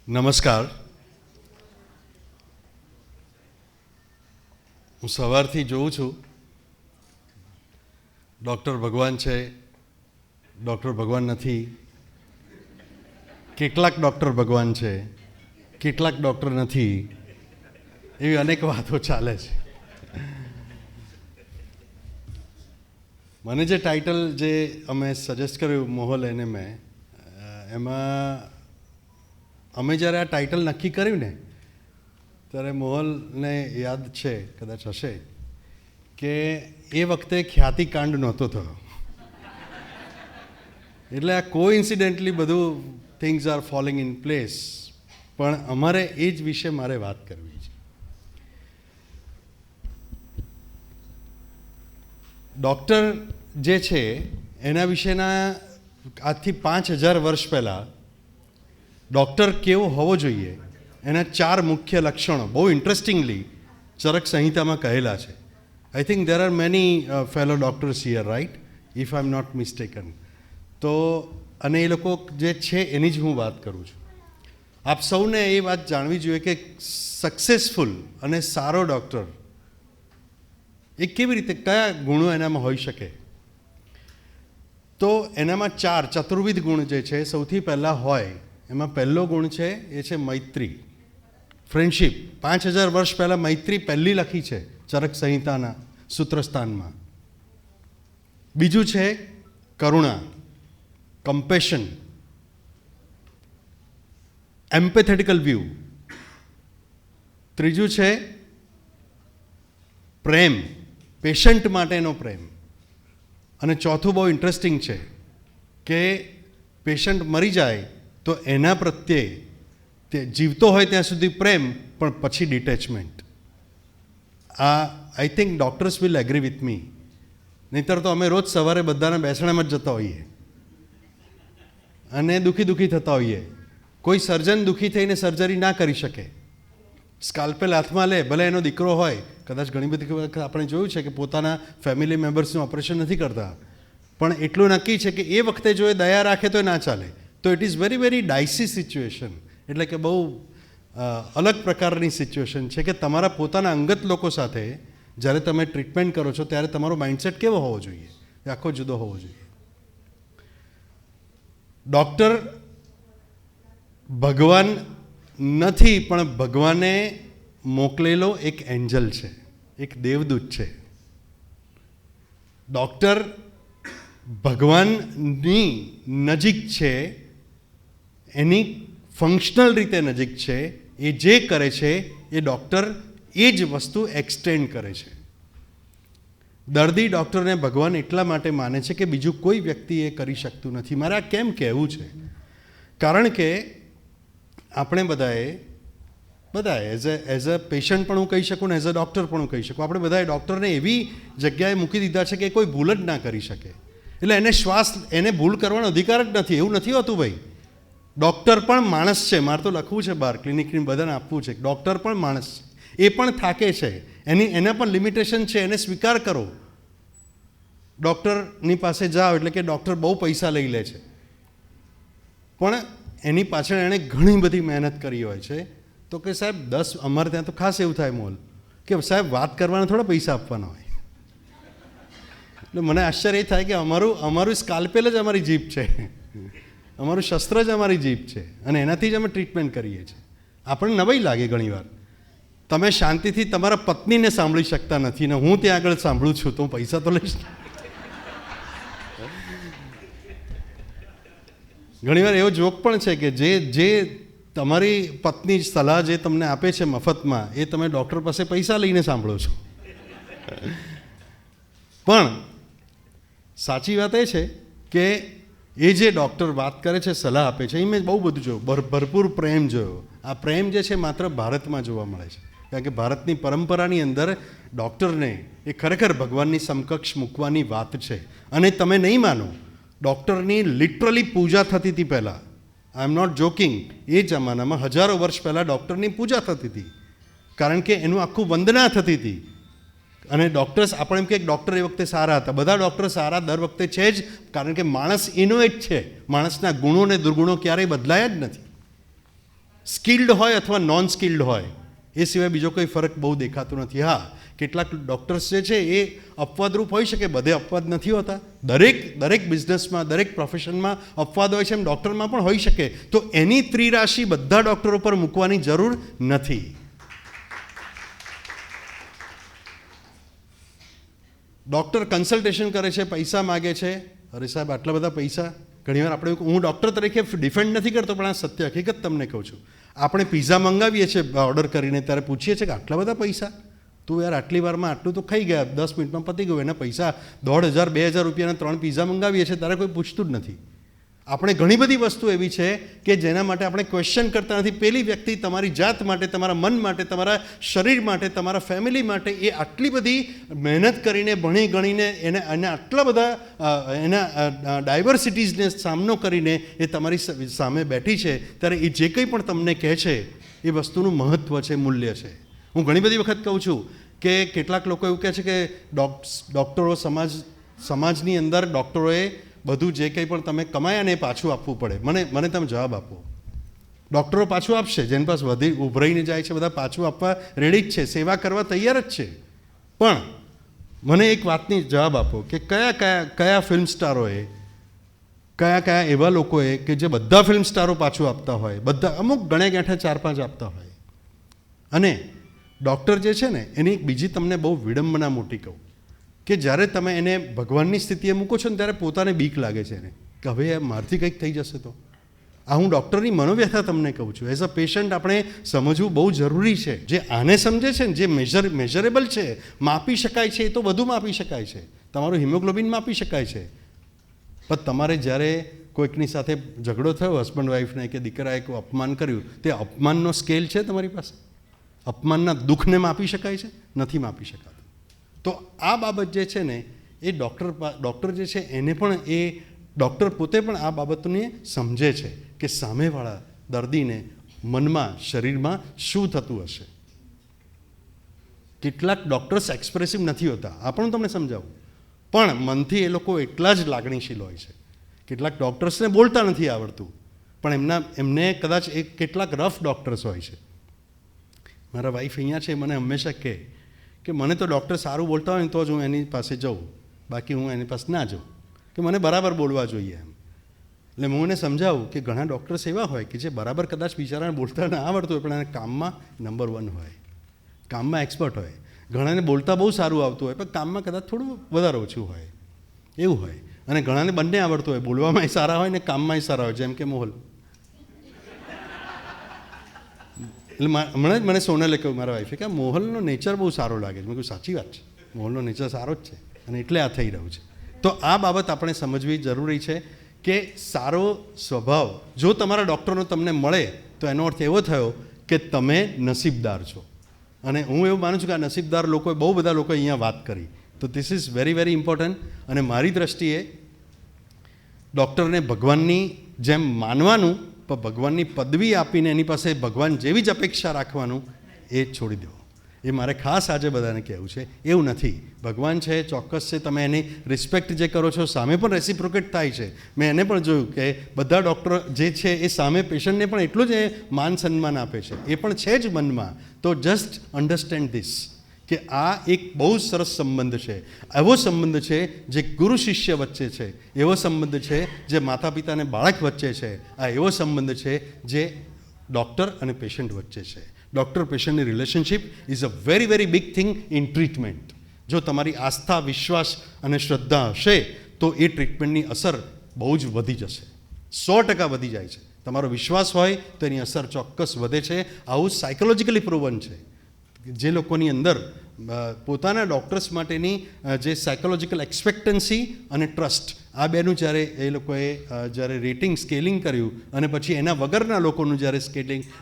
નમસ્કાર. હું સવારથી જોઉં છું ડૉક્ટર ભગવાન છે, ડૉક્ટર ભગવાન નથી, કેટલાક ડૉક્ટર ભગવાન છે, કેટલાક ડૉક્ટર નથી, એવી અનેક વાતો ચાલે છે. મને જે ટાઇટલ જે અમે સજેસ્ટ કર્યું મોહલ એને મેં એમાં અમે જ્યારે આ ટાઇટલ નક્કી કર્યું ને ત્યારે મોહલને યાદ છે, કદાચ હશે, કે એ વખતે ખ્યાતિકાંડ નહોતો થયો. એટલે આ કોઇન્સિડન્ટલી બધું things are falling in place. પણ અમારે એ જ વિશે મારે વાત કરવી છે. ડૉક્ટર જે છે એના વિશેના આજથી 5000 વર્ષ પહેલાં ડૉક્ટર કેવો હોવો જોઈએ એના 4 મુખ્ય લક્ષણો બહુ ઇન્ટરેસ્ટિંગલી ચરક સંહિતામાં કહેલા છે. I think there are many fellow doctors here, right, if I am not mistaken. તો અને એ લોકો જે છે એની જ હું વાત કરું છું. આપ સૌને એ વાત જાણવી જોઈએ કે સક્સેસફુલ અને સારો ડૉક્ટર એ કેવી રીતે, કયા ગુણો એનામાં હોઈ શકે. તો એનામાં 4 ચતુર્વિધ ગુણ જે છે સૌથી પહેલાં હોય. એમાં પહેલો ગુણ છે એ છે મૈત્રી, ફ્રેન્ડશિપ. 5000 વર્ષ પહેલાં મૈત્રી પહેલી લખી છે ચરક સંહિતાના સૂત્રસ્થાનમાં. બીજું છે કરુણા, કમ્પેશન, એમ્પેથેટિકલ વ્યૂ. ત્રીજું છે પ્રેમ, પેશન્ટ માટેનો પ્રેમ. અને ચોથું બહુ ઇન્ટરેસ્ટિંગ છે કે પેશન્ટ મરી જાય તો એના પ્રત્યે તે જીવતો હોય ત્યાં સુધી પ્રેમ, પણ પછી ડિટેચમેન્ટ. આ I think doctors will agree with me. નહીંતર તો અમે રોજ સવારે બધાના બેસણામાં જ જતા હોઈએ અને દુઃખી થતા હોઈએ. કોઈ સર્જન દુઃખી થઈને સર્જરી ના કરી શકે. સ્કાલ્પેલ હાથમાં લે, ભલે એનો દીકરો હોય. કદાચ ઘણી બધી વખત આપણે જોયું છે કે પોતાના ફેમિલી મેમ્બર્સનું ઓપરેશન નથી કરતા, પણ એટલું નક્કી છે કે એ વખતે જો એ દયા રાખે તો ના ચાલે. તો it is very very dicey situation. એટલે કે બહુ અલગ પ્રકારની સિચ્યુએશન છે કે તમારા પોતાના અંગત લોકો સાથે જ્યારે તમે ટ્રીટમેન્ટ કરો છો ત્યારે તમારો માઇન્ડસેટ કેવો હોવો જોઈએ, એ આખો જુદો હોવો જોઈએ. ડૉક્ટર ભગવાન નથી, પણ ભગવાને મોકલેલો એક એન્જલ છે, એક દેવદૂત છે. ડૉક્ટર ભગવાનની નજીક છે, એની ફંક્શનલ રીતે નજીક છે. એ જે કરે છે એ ડૉક્ટર એ જ વસ્તુ એક્સટેન્ડ કરે છે. દર્દી ડૉક્ટરને ભગવાન એટલા માટે માને છે કે બીજું કોઈ વ્યક્તિ એ કરી શકતું નથી. મારે આ કેમ કહેવું છે? કારણ કે આપણે બધાએ એઝ અ પેશન્ટ પણ હું કહી શકું ને એઝ અ ડૉક્ટર પણ હું કહી શકું, આપણે બધાએ ડૉક્ટરને એવી જગ્યાએ મૂકી દીધા છે કે કોઈ ભૂલ જ ના કરી શકે. એટલે એને ભૂલ કરવાનો અધિકાર જ નથી. એવું નથી હોતું ભાઈ. ડૉક્ટર પણ માણસ છે. મારે તો લખવું છે બહાર, ક્લિનિકની બધાને આપવું છે. ડૉક્ટર પણ માણસ છે, એ પણ થાકે છે, એના પણ લિમિટેશન છે. એને સ્વીકાર કરો. ડૉક્ટરની પાસે જાઓ એટલે કે ડૉક્ટર બહુ પૈસા લઈ લે છે, પણ એની પાછળ એણે ઘણી બધી મહેનત કરી હોય છે. તો કે સાહેબ અમારે ત્યાં તો ખાસ એવું થાય મોલ કે સાહેબ વાત કરવાના થોડા પૈસા આપવાના હોય. એટલે મને આશ્ચર્ય એ થાય કે અમારું સ્કાલ્પેલ જ અમારી જીભ છે, અમારું શસ્ત્ર જ અમારી જીભ છે, અને એનાથી જ અમે ટ્રીટમેન્ટ કરીએ છીએ. આપણને નવાઈ લાગે ઘણીવાર. તમે શાંતિથી તમારા પત્નીને સાંભળી શકતા નથી ને હું ત્યાં આગળ સાંભળું છું, તો હું પૈસા તો લઈશ. ઘણીવાર એવો જોક પણ છે કે જે તમારી પત્ની સલાહ જે તમને આપે છે મફતમાં, એ તમે ડૉક્ટર પાસે પૈસા લઈને સાંભળો છો. પણ સાચી વાત એ છે કે એ જે ડૉક્ટર વાત કરે છે, સલાહ આપે છે, એ મેં બહુ બધું જોયું, ભરપૂર પ્રેમ જોયો. આ પ્રેમ જે છે માત્ર ભારતમાં જોવા મળે છે. કારણ કે ભારતની પરંપરાની અંદર ડૉક્ટરને એ ખરેખર ભગવાનની સમકક્ષ મૂકવાની વાત છે. અને તમે નહીં માનો, ડૉક્ટરની લિટરલી પૂજા થતી હતી પહેલાં. આઈ એમ નોટ જોકિંગ. એ જમાનામાં હજારો વર્ષ પહેલાં ડૉક્ટરની પૂજા થતી હતી, કારણ કે એનું આખું વંદના થતી હતી. અને ડૉક્ટર્સ, આપણે એમ કે ડૉક્ટર એ વખતે સારા હતા. બધા ડૉક્ટર સારા દર વખતે છે જ, કારણ કે માણસ ઇનોવેટ છે. માણસના ગુણો અને દુર્ગુણો ક્યારેય બદલાયા જ નથી. સ્કિલ્ડ હોય અથવા નોન સ્કિલ્ડ હોય એ સિવાય બીજો કોઈ ફરક બહુ દેખાતો નથી. હા, કેટલાક ડૉક્ટર્સ જે છે એ અપવાદરૂપ હોઈ શકે, બધે અપવાદ નથી હોતા. દરેક બિઝનેસમાં, દરેક પ્રોફેશનમાં અપવાદ હોય છે, એમ ડૉક્ટરમાં પણ હોઈ શકે. તો એની ત્રિરાશિ બધા ડૉક્ટરો પર મૂકવાની જરૂર નથી. ડૉક્ટર કન્સલ્ટેશન કરે છે, પૈસા માગે છે. અરે સાહેબ, આટલા બધા પૈસા? ઘણીવાર આપણે, હું ડૉક્ટર તરીકે ડિફેન્ડ નથી કરતો, પણ આ સત્ય હકીકત તમને કહું છું. આપણે પિઝા મંગાવીએ છીએ ઓર્ડર કરીને, ત્યારે પૂછીએ છીએ કે આટલા બધા પૈસા? તું યાર આટલી વારમાં આટલું તો ખાઈ ગયા, 10 મિનિટમાં પતી ગયું. એના પૈસા 1500-2000 રૂપિયાના 3 પિઝા મંગાવીએ છીએ, ત્યારે કોઈ પૂછતું જ નથી. આપણે ઘણી બધી વસ્તુ એવી છે કે જેના માટે આપણે ક્વેશ્ચન કરતા નથી. પેલી વ્યક્તિ તમારી જાત માટે, તમારા મન માટે, તમારા શરીર માટે, તમારા ફેમિલી માટે એ આટલી બધી મહેનત કરીને, ભણી ગણીને એને આટલા બધા એના ડાયવર્સિટીઝને સામનો કરીને એ તમારી સામે બેઠી છે, ત્યારે એ જે કંઈ પણ તમને કહે છે એ વસ્તુનું મહત્ત્વ છે, મૂલ્ય છે. હું ઘણી બધી વખત કહું છું કે કેટલાક લોકો એવું કહે છે કે ડૉક્ટરો સમાજની અંદર ડૉક્ટરોએ બધું જે કંઈ પણ તમે કમાયા ને એ પાછું આપવું પડે. મને તમે જવાબ આપો, ડૉક્ટરો પાછું આપશે? જેની પાસે ઉભરાઈને જાય છે બધા પાછું આપવા રેડી જ છે, સેવા કરવા તૈયાર જ છે. પણ મને એક વાતની જવાબ આપો કે કયા ફિલ્મ સ્ટારોએ, કયા એવા લોકોએ કે જે બધા ફિલ્મ સ્ટારો પાછું આપતા હોય, બધા અમુક ગણે ગાંઠે 4-5 આપતા હોય. અને ડૉક્ટર જે છે ને, એની એક બીજી તમને બહુ વિડંબના મોટી કહું કે જ્યારે તમે એને ભગવાનની સ્થિતિએ મૂકો છો ને, ત્યારે પોતાને બીક લાગે છે એને કે હવે મારથી કંઈક થઈ જશે તો. આ હું ડૉક્ટરની મનોવ્યથા તમને કહું છું. એઝ અ પેશન્ટ આપણે સમજવું બહુ જરૂરી છે. જે આને સમજે છે ને, જે મેઝરેબલ છે, માપી શકાય છે, એ તો બધું માપી શકાય છે. તમારું હિમોગ્લોબિન માપી શકાય છે. પણ તમારે જ્યારે કોઈકની સાથે ઝઘડો થયો, હસબન્ડ વાઈફને, કે દીકરાએ કોઈ અપમાન કર્યું, તે અપમાનનો સ્કેલ છે તમારી પાસે? અપમાનના દુઃખને માપી શકાય છે? નથી માપી શકાતું. તો આ બાબત જે છે ને, એ ડૉક્ટર જે છે એને પણ, એ ડૉક્ટર પોતે પણ આ બાબતને સમજે છે કે સામેવાળા દર્દીને મનમાં, શરીરમાં શું થતું હશે. કેટલાક ડૉક્ટર્સ એક્સપ્રેસિવ નથી હોતા, આ પણ તમને સમજાવું, પણ મનથી એ લોકો એટલા જ લાગણીશીલ હોય છે. કેટલાક ડૉક્ટર્સને બોલતા નથી આવડતું, પણ એમને કદાચ કેટલાક રફ ડૉક્ટર્સ હોય છે. મારા વાઈફ અહીંયા છે, મને હંમેશા કહે કે મને તો ડૉક્ટર સારું બોલતા હોય ને તો જ હું એની પાસે જાઉં, બાકી હું એની પાસે ના જાઉં, કે મને બરાબર બોલવા જોઈએ એમ. એટલે હું એને સમજાવું કે ઘણા ડૉક્ટર્સ એવા હોય કે જે બરાબર કદાચ બિચારાને બોલતા ના આવડતું હોય, પણ એને કામમાં નંબર 1 હોય, કામમાં એક્સપર્ટ હોય. ઘણાને બોલતા બહુ સારું આવતું હોય, પણ કામમાં કદાચ થોડું વધારે ઓછું હોય, એવું હોય. અને ઘણાને બંને આવડતું હોય, બોલવામાં સારા હોય ને કામમાં સારા હોય, જેમ કે મોહલ. એટલે હમણાં જ મને સોનલે કહ્યું, મારા વાઈફે, કે મોહલનો નેચર બહુ સારો લાગે છે. મેં કહ્યું સાચી વાત છે, મોહલનો નેચર સારો જ છે, અને એટલે આ થઈ રહ્યું છે. તો આ બાબત આપણે સમજવી જરૂરી છે કે સારો સ્વભાવ જો તમારા ડૉક્ટરનો તમને મળે તો એનો અર્થ એવો થયો કે તમે નસીબદાર છો. અને હું એવું માનું છું કે આ નસીબદાર લોકો, બહુ બધા લોકો અહીંયા વાત કરી, તો this is very very important. અને મારી દ્રષ્ટિએ ડૉક્ટરને ભગવાનની જેમ માનવાનું, પણ ભગવાનની પદવી આપીને એની પાસે ભગવાન જેવી જ અપેક્ષા રાખવાનું એ છોડી દો. એ મારે ખાસ આજે બધાને કહેવું છે. એવું નથી, ભગવાન છે, ચોક્કસ છે, તમે એની રિસ્પેક્ટ જે કરો છો સામે પણ રેસિપ્રોકેટ થાય છે. મેં એને પણ જોયું કે બધા ડૉક્ટરો જે છે એ સામે પેશન્ટને પણ એટલું જ માન સન્માન આપે છે, એ પણ છે જ મનમાં. તો જસ્ટ અન્ડરસ્ટેન્ડ ધીસ કે આ એક બહુ સરસ સંબંધ છે. એવો સંબંધ છે જે ગુરુ શિષ્ય વચ્ચે છે, એવો સંબંધ છે જે માતા પિતા અને બાળક વચ્ચે છે, આ એવો સંબંધ છે જે ડૉક્ટર અને પેશન્ટ વચ્ચે છે. ડૉક્ટર પેશન્ટની relationship is a very very big thing in treatment. જો તમારી આસ્થા, વિશ્વાસ અને શ્રદ્ધા હશે તો એ ટ્રીટમેન્ટની અસર બહુ જ વધી જશે, 100% વધી જાય છે. તમારો વિશ્વાસ હોય તો એની અસર ચોક્કસ વધે છે. આવું સાયકોલોજીકલી પ્રૂવન છે. જે લોકોની અંદર પોતાના ડૉક્ટર્સ માટેની જે સાયકોલોજીકલ એક્સપેક્ટન્સી અને ટ્રસ્ટ, આ બેનું જ્યારે એ લોકોએ જ્યારે રેટિંગ સ્કેલિંગ કર્યું અને પછી એના વગરના લોકોનું જ્યારે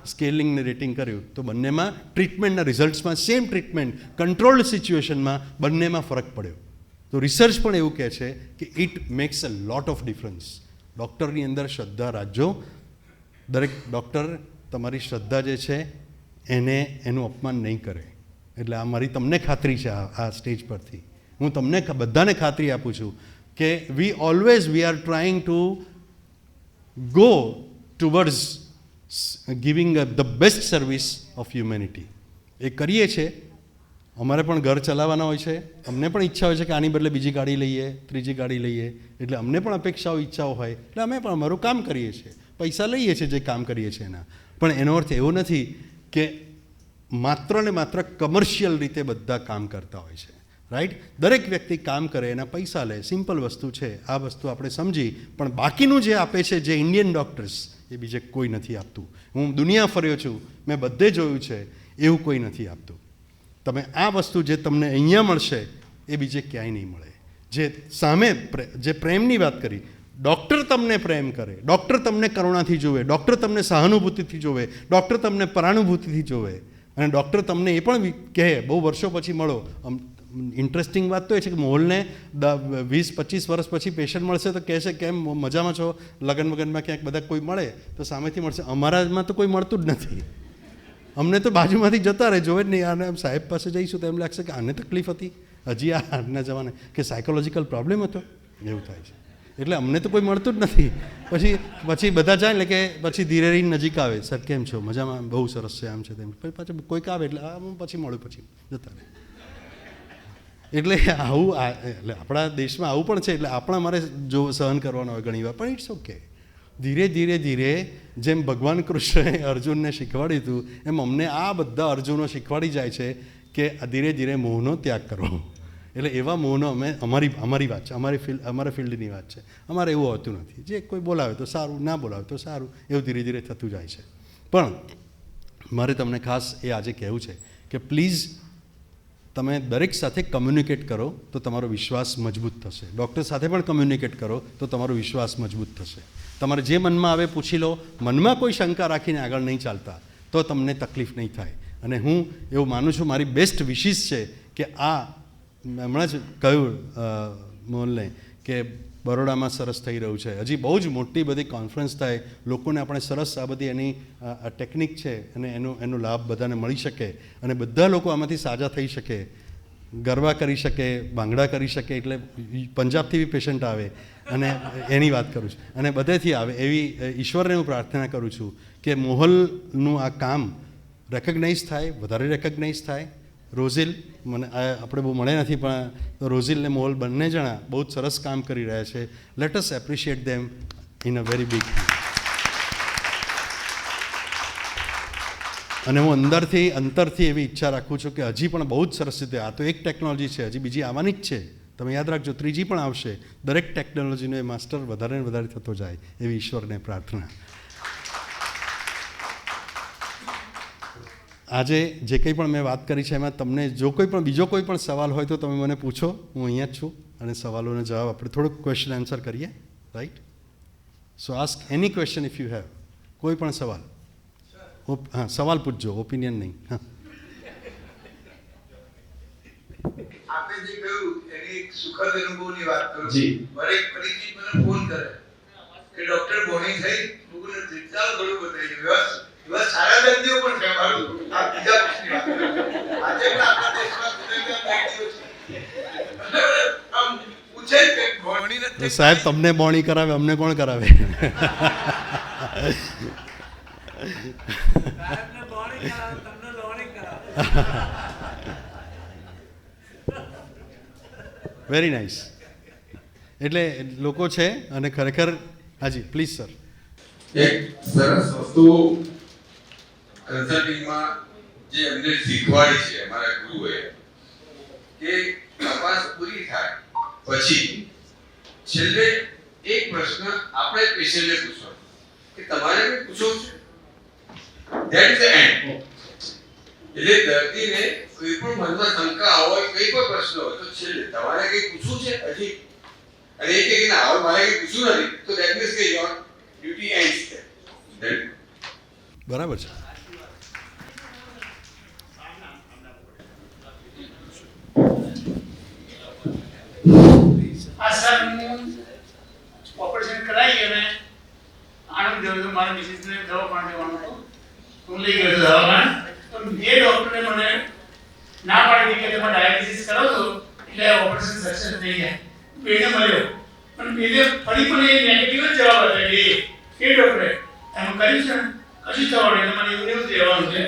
સ્કેલિંગને રેટિંગ કર્યું, તો બંનેમાં ટ્રીટમેન્ટના રિઝલ્ટ્સમાં, સેમ ટ્રીટમેન્ટ કંટ્રોલ્ડ સિચ્યુએશનમાં બંનેમાં ફરક પડ્યો. તો રિસર્ચ પણ એવું કહે છે કે it makes a lot of difference. ડૉક્ટરની અંદર શ્રદ્ધા રાખજો. દરેક ડૉક્ટર તમારી શ્રદ્ધા જે છે એનું અપમાન નહીં કરે. એટલે આ મારી તમને ખાતરી છે, આ સ્ટેજ પરથી હું તમને બધાને ખાતરી આપું છું કે we are trying to go towards giving the best service of humanity. એ કરીએ છીએ. અમારે પણ ઘર ચલાવવાના હોય છે, અમને પણ ઈચ્છા હોય છે કે આની બદલે બીજી ગાડી લઈએ, ત્રીજી ગાડી લઈએ, એટલે અમને પણ અપેક્ષાઓ ઈચ્છાઓ હોય, એટલે અમે પણ અમારું કામ કરીએ છીએ, પૈસા લઈએ છીએ જે કામ કરીએ છીએ એના. પણ એનો અર્થ એવો નથી કે માત્ર ને માત્ર કમર્શિયલ રીતે બધા કામ કરતા હોય છે, રાઈટ. દરેક વ્યક્તિ કામ કરે, એના પૈસા લે, સિમ્પલ વસ્તુ છે. આ વસ્તુ આપણે સમજી, પણ બાકીનું જે આપે છે, જે ઇન્ડિયન ડૉક્ટર્સ, એ બીજે કોઈ નથી આપતું. હું દુનિયા ફર્યો છું, મેં બધે જોયું છે, એવું કોઈ નથી આપતું. તમે આ વસ્તુ જે તમને અહીંયા મળશે એ બીજે ક્યાંય નહીં મળે. જે સામે જે પ્રેમની વાત કરી, ડૉક્ટર તમને પ્રેમ કરે, ડૉક્ટર તમને કરુણાથી જોવે, ડૉક્ટર તમને સહાનુભૂતિથી જોવે, ડૉક્ટર તમને પરાનુભૂતિથી જોવે, અને ડૉક્ટર તમને એ પણ કહે બહુ વર્ષો પછી મળો. ઇન્ટરેસ્ટિંગ વાત તો એ છે કે મોહલને 20-25 વર્ષ પછી પેશન્ટ મળશે તો કહેશે કેમ મજામાં છો, લગન વગનમાં ક્યાંક બધા કોઈ મળે તો સામેથી મળશે. અમારામાં તો કોઈ મળતું જ નથી. અમને તો બાજુમાંથી જતા રહે, જોવે જ નહીં. આને સાહેબ પાસે જઈશું તો એમ લાગશે કે આને તકલીફ હતી હજી આજના જમાને, કે સાયકોલોજીકલ પ્રોબ્લેમ હતો, એવું થાય છે. એટલે અમને તો કોઈ મળતું જ નથી. પછી બધા જાય એટલે કે પછી ધીરે રહીને નજીક આવે, સર કેમ છો, મજામાં, બહુ સરસ છે, આમ છે તેમ. પછી પાછું કોઈક આવે એટલે હું પછી મળું, પછી જતા રહે. એટલે આવું એટલે આપણા દેશમાં આવું પણ છે. એટલે આપણે અમારે જો સહન કરવાનો હોય ઘણી વાર, પણ ઇટ્સ ઓકે. ધીરે ધીરે ધીરે જેમ ભગવાન કૃષ્ણએ અર્જુનને શીખવાડ્યું હતું, એમ અમને આ બધા અર્જુનો શીખવાડી જાય છે કે ધીરે ધીરે મોહનો ત્યાગ કરવો. એટલે એવા મોહનો અમારી વાત છે, અમારા ફિલ્ડની વાત છે. અમારે એવું હોતું નથી. જે કોઈ બોલાવે તો સારું, ના બોલાવે તો સારું, એવું ધીરે ધીરે થતું જાય છે. પણ મારે તમને ખાસ એ આજે કહેવું છે કે પ્લીઝ તમે દરેક સાથે કમ્યુનિકેટ કરો તો તમારો વિશ્વાસ મજબૂત થશે. ડૉક્ટર સાથે પણ કમ્યુનિકેટ કરો તો તમારો વિશ્વાસ મજબૂત થશે. તમારે જે મનમાં આવે પૂછી લો. મનમાં કોઈ શંકા રાખીને આગળ નહીં ચાલતા તો તમને તકલીફ નહીં થાય. અને હું એવું માનું છું, મારી બેસ્ટ વિશિસ છે કે આ હમણાં જ કહ્યું મોહનને કે બરોડામાં સરસ થઈ રહ્યું છે. હજી બહુ જ મોટી બધી કોન્ફરન્સ થાય, લોકોને આપણે સરસ આ બધી એની ટેકનિક છે અને એનો લાભ બધાને મળી શકે, અને બધા લોકો આમાંથી સાજા થઈ શકે, ગરબા કરી શકે, ભાંગડા કરી શકે. એટલે પંજાબથી બી પેશન્ટ આવે, અને એની વાત કરું છું, અને બધેથી આવે. એવી ઈશ્વરને હું પ્રાર્થના કરું છું કે મોહલનું આ કામ રેકગ્નાઇઝ થાય, વધારે રેકગ્નાઇઝ થાય. રોઝિલ, મને આપણે બહુ મળે નથી, પણ રોઝિલ ને મોહલ બંને જણા બહુ જ સરસ કામ કરી રહ્યા છે. Let us appreciate them in a very big. અને હું અંતરથી એવી ઈચ્છા રાખું છું કે હજી પણ બહુ જ સરસ રીતે, આ તો એક ટેકનોલોજી છે, હજી બીજી આવવાની જ છે. તમે યાદ રાખજો, ત્રીજી પણ આવશે. દરેક ટેકનોલોજીનો એ માસ્ટર વધારે ને વધારે થતો જાય, એવી ઈશ્વરને પ્રાર્થના. આજે જે કંઈ પણ મેં વાત કરી છે એમાં તમને જો બીજો કોઈ પણ સવાલ હોય તો તમે મને પૂછો. હું અહીંયા જ છું, અને સવાલોનો જવાબ આપણે થોડુંક ક્વેશ્ચન આન્સર કરીએ, right. So ask any question if you have. કોઈ પણ સવાલ. હા, સવાલ પૂછજો, ઓપિનિયન નહીં. હા, આપે જે કહ્યું એની એક સુખદ અનુભવની વાત કરું. જી. મારે એક પરિચિત મને ફોન કરે કે ડોક્ટર બોની થઈ, લોકોને ત્રિચાલ ઘણું બતાવી વ્યવસ્થિત. એવા સારા દર્દીઓ પણ છે મારું. આ બીજા પ્રશ્નની વાત કરું. આજે પણ આપણા દેશમાં કુદરતી દર્દીઓ છે. આમ પૂછે કે બોણીને સાહેબ તમને બોણી કરાવે, અમને કોણ કરાવે? સાહેબને બોણી કરાવે, તમને લોણી કરાવે. Very nice. એટલે લોકો છે, અને ખરેખર હાજી પ્લીઝ સર. એક સરસ વસ્તુ કન્સલ્ટિંગમાં જે અમને શીખવાડી છે અમારા ગુરુએ, કે તપાસ પૂરી થાય પછી છેલ્લે એક પ્રશ્ન આપણે પેશન્ટને પૂછવાનો કે તમારે કંઈ પૂછવું છે. That is the and. એટલે દર્દીને કોઈ પણ મનમાં શંકા હોય, કોઈ પણ પ્રશ્ન હોય તો છેલ્લે તમારે કંઈ પૂછવું છે હજી, અને એ કે ના હવે મારે કંઈ પૂછવું નથી, તો ધેટ મીન્સ કે યોર ડ્યુટી એન્ડ્સ ધેર. બરાબર છે. આ સર ઓપરેશન કરાવી અને આનંદ ગયો હતો. મારા મિસિસને દવાખાને જવાનું હતું, હું લઈ ગયો હતો દવાખાને. તો એ ડોક્ટરે મને ના પાડી દીધી કે તમે ડાયાલિસિસ કરો છો એટલે ઓપરેશન સક્સેસ થઈ જાય. એને મળ્યો, પણ એને ફરી પણ એ નેગેટિવ જ જવાબ આપ્યો. એ ડોક્ટરે તમે કર્યું છે, પછી થવાનું એટલે મને એવું જ રહેવાનું છે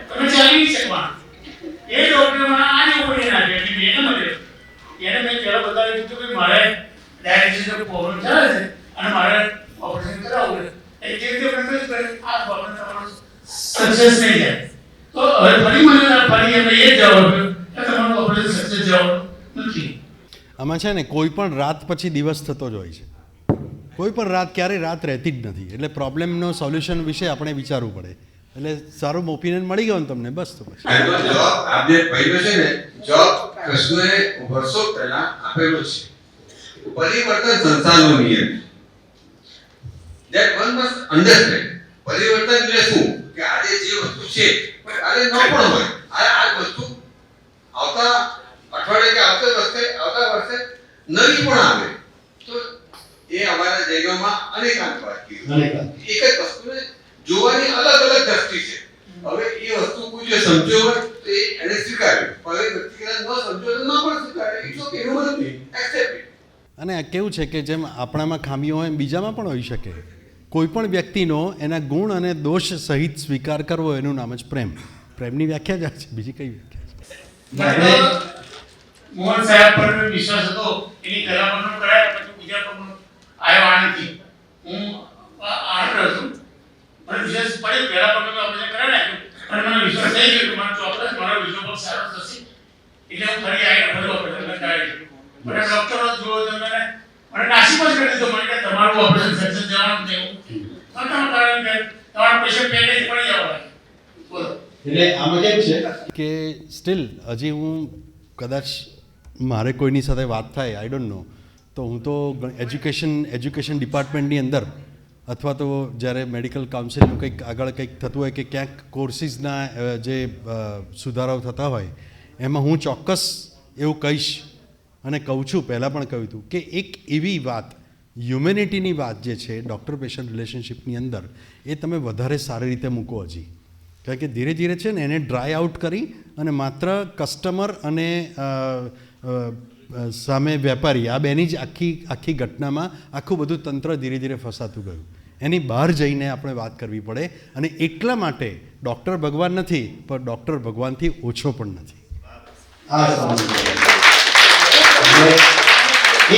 તમે ચાલી નહીં શકવાના. એ ડોક્ટર મને આને ઓપરેશન આપ્યું એટલે મેં એને મળ્યો. એને મેં પહેલાં બતાવી દીધું કે મારે ડાયાલિસિસનો પ્રોબ્લેમ થાય છે અને મારે ઓપરેશન કરાવવું છે. એ જે રીતે પ્રેક્ટિસ કરે આ પ્રોબ્લેમ તમારો સક્સેસ નહીં થાય. તો હવે ફરી એમને એ જવાબ આપ્યો કે તમારું ઓપરેશન સક્સેસ જવાનું નથી. આમાં છે ને કોઈ પણ રાત પછી દિવસ થતો જ હોય છે. કોઈ પણ રાત ક્યારેય રાત રહેતી જ નથી. એટલે પ્રોબ્લેમનો સોલ્યુશન વિશે આપણે વિચારવું પડે. એટલે સારું ઓપિનિયન મળી ગયો ને તમને, બસ તો પછી આનો જવાબ આપને પહેલો છે ને જવાબ કૃષ્ણએ વર્ષો પહેલા આપેલો છે. પરિવર્તન સંસારનો નિયમ that one must understand. પરિવર્તન એટલે શું કે આજે જે વસ્તુ છે પણ આજે ન પણ હોય. આ વસ્તુ આવતા અઠવાડિયે કે આવતા વર્ષે નવી પણ આવે. તો એ અમારા જૈનોમાં અનેકાંત વાક્યો એક જ વસ્તુને જોવાની અલગ અલગ દ્રષ્ટિ છે. હવે એ વસ્તુ કોઈ જો સમજ્યો હોય તો એને સ્વીકાર્યું, પણ એ વ્યક્તિ ન સમજ્યો તો ન પણ સ્વીકારે. ઇટ્સ ઓકે, એનું નથી, એક્સેપ્ટ ઇટ. અને આ કેવું છે કે જેમ આપણામાં ખામીઓ હોય એમ બીજામાં પણ હોઈ શકે. કોઈ પણ વ્યક્તિનો એના ગુણ અને દોષ સહિત સ્વીકાર કરવો એનું નામ જ પ્રેમ. પ્રેમની વ્યાખ્યા જ આ છે, બીજી કઈ વ્યાખ્યા છે? મોહન સાહેબ પર વિશ્વાસ હતો, એની પહેલા પણ કરાય, પછી બીજા પણ આવ્યો આણંદથી. હું આણંદ હતો, મને વિશ્વાસ પડ્યો, પહેલા પણ ઓપરેશન કરાવી નાખ્યું, અને મને વિશ્વાસ થઈ ગયો કે મારો ચોક્કસ મારો વિશ્વ પણ સારો થશે. એટલે હું ફરી આવીને ફરી ઓપરેશન કરાવી દીધું. મને ડોક્ટરો જોયો તો મને નાસીબ જ કરી દીધો. મને કે તમારું ઓપરેશન સક્સેસ જવાનું છે. હું તમે કારણ કે તમારા પેશન્ટ પેકેજ પડી જવા. બોલો. એટલે આમાં કેમ છે કે સ્ટીલ હજી હું કદાચ મારે કોઈની સાથે વાત થાય, આઈ ડોન્ટ નો, તો હું તો એજ્યુકેશન ડિપાર્ટમેન્ટની અંદર અથવા તો જ્યારે મેડિકલ કાઉન્સિલનું કંઈક આગળ કંઈક થતું હોય કે ક્યાંક કોર્સિસના જે સુધારાઓ થતા હોય એમાં હું ચોક્કસ એવું કહીશ અને કહું છું, પહેલાં પણ કહ્યું હતું કે એક એવી વાત, હ્યુમેનિટીની વાત જે છે ડૉક્ટર પેશન્ટ રિલેશનશિપની અંદર, એ તમે વધારે સારી રીતે મૂકો હજી. કારણ કે ધીરે ધીરે છે ને એને ડ્રાય આઉટ કરી અને માત્ર કસ્ટમર અને સામે વેપારી આ બેની જ આખી ઘટનામાં આખું બધું તંત્ર ધીરે ધીરે ફસાતું ગયું. એની બહાર જઈને આપણે વાત કરવી પડે. અને એટલા માટે ડૉક્ટર ભગવાન નથી, પણ ડૉક્ટર ભગવાનથી ઓછો પણ નથી.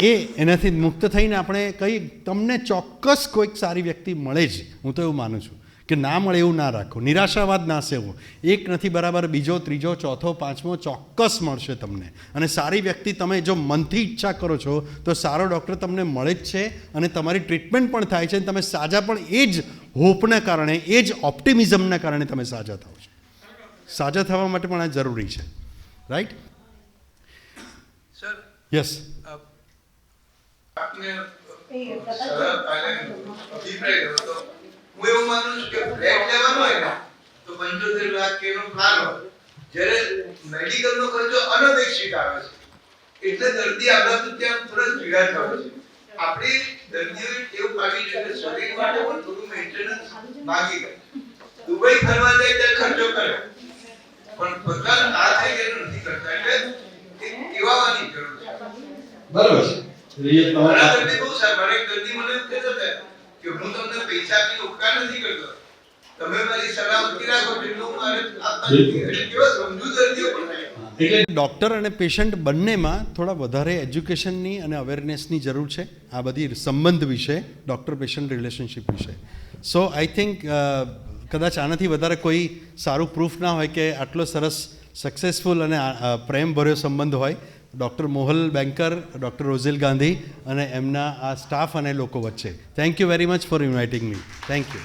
એ એનાથી મુક્ત થઈને આપણે કઈ તમને ચોક્કસ કોઈક સારી વ્યક્તિ મળે જ. હું તો એવું માનું છું કે ના મળે એવું ના રાખો, નિરાશાવાદ ના સેવો. એક નથી બરાબર, બીજો, ત્રીજો, ચોથો, પાંચમો ચોક્કસ મળશે તમને. અને સારી વ્યક્તિ તમે જો મનથી ઈચ્છા કરો છો તો સારો ડૉક્ટર તમને મળે જ છે અને તમારી ટ્રીટમેન્ટ પણ થાય છે અને તમે સાજા પણ એ જ હોપના કારણે, એ જ ઓપ્ટિમિઝમના કારણે તમે સાજા થાવ છો. સાજા થવા માટે પણ આ જરૂરી છે, રાઈટ? Sir, yes. આપને સરળતાને અભિપ્રાય કર્યો તો હું એવું માનું છું કે ફ્લેટ લેવાનો હોય ને તો 75 લાખ કેનો પ્લાન હોય, જ્યારે મેડિકલનો ખર્ચો અનપેક્ષિત આવે છે એટલે દર્દી આપણા તો ત્યાં થોડા પીડા થાય છે. આપણે દર્દીઓએ ટેવ પાડી છે કે શરીર માટે પણ થોડું મેન્ટેનન્સ માંગી લે. દુબઈ ફરવા જાય ત્યારે ખર્ચો કરે પણ પોતાનો આ થઈ ગયેલું નથી કરતા, એટલે એક કહેવાની જરૂર છે. બરાબર છે. મારા દર્દી બહુ સારા, મારા એક દર્દી મને એવું કહેતો હતો કે હું તમને પૈસા આપી ઉપકાર નથી કરતો, તમે મારી સલામતી રાખો એટલું મારે આપવાનું. એટલે કેવા સમજુ દર્દીઓ પણ થાય. એટલે ડૉક્ટર અને પેશન્ટ બંનેમાં થોડા વધારે એજ્યુકેશનની અને અવેરનેસની જરૂર છે આ બધી સંબંધ વિશે, ડૉક્ટર પેશન્ટ રિલેશનશિપ વિશે. સો આઈ થિંક કદાચ આનાથી વધારે કોઈ સારું પ્રૂફ ના હોય કે આટલો સરસ સક્સેસફુલ અને પ્રેમભર્યો સંબંધ હોય ડૉક્ટર મોહલ બેન્કર, ડૉક્ટર રોઝેલ ગાંધી અને એમના આ સ્ટાફ અને લોકો વચ્ચે. Thank you very much for inviting me. Thank you.